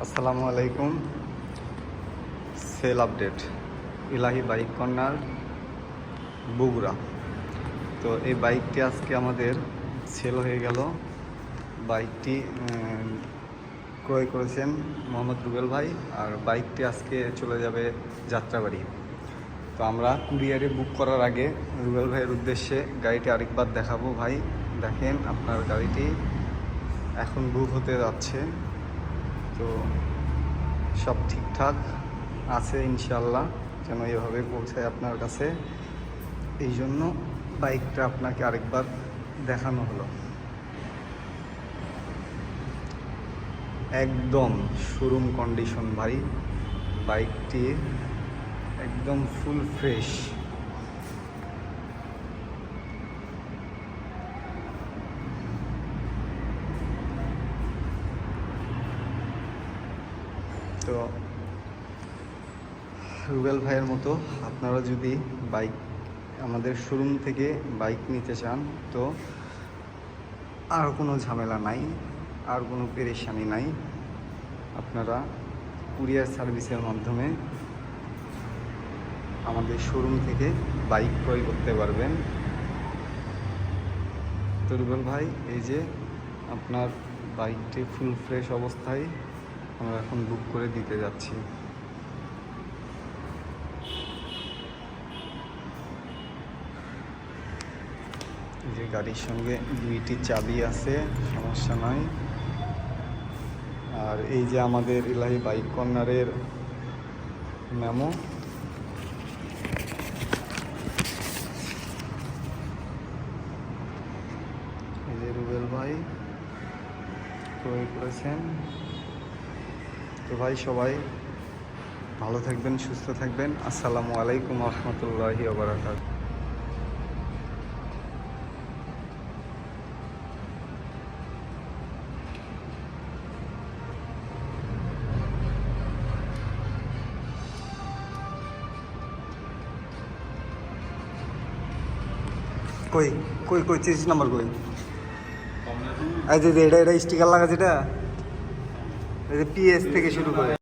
আসসালামু আলাইকুম। Sell update ইলাহি bike corner Bogura. তো এই বাইকটি আজকে আমাদের সেল হয়ে গেল। বাইকটি ক্রয় করেছেন মোহাম্মদ রুবেল ভাই, আর বাইকটি আজকে চলে যাবে যাত্রাবাড়ি। তো আমরা কুরিয়ারে বুক করার আগে রুবেল ভাইয়ের উদ্দেশ্যে গাড়িটি আরেকবার দেখাবো। ভাই দেখেন, আপনার গাড়িটি এখন বুক হতে যাচ্ছে। তো সব ঠিকঠাক আছে ইনশাল্লাহ, যেন এভাবে পৌঁছায় আপনার কাছে। এই জন্য বাইকটা আপনাকে আরেকবার দেখানো হলো। একদম শোরুম কন্ডিশন ভাই, বাইকটি একদম ফুল ফ্রেশ। তো রুবেল ভাইয়ের মতো আপনারা যদি বাইক আমাদের শোরুম থেকে বাইক নিতে চান, তো আর কোনো ঝামেলা নাই, আর কোনো পেরেশানি নাই। আপনারা কুরিয়ার সার্ভিসের মাধ্যমে আমাদের শোরুম থেকে বাইক ক্রয় করতে পারবেন। তো রুবেল ভাই, এই যে আপনার বাইকটি ফুল ফ্রেশ অবস্থায় আমরা এখন বুক করে দিতে যাচ্ছি। যে গাড়ির সঙ্গে 2টি চাবি আছে, সমস্যা নয়। আর এই যে আমাদের ইলাহি বাইক কর্নারের মেমো। এই যে রুবেল ভাই ক্রয় করেছেন। তো ভাই, সবাই ভালো থাকবেন, সুস্থ থাকবেন। আসসালামু আলাইকুম রহমতুল্লাহি ওয়া বারাকাতুহু। কই কই কই 30 নম্বর কই? এই যে এটা স্টিকার লাগা, যেটা পিএস থেকে শুরু করে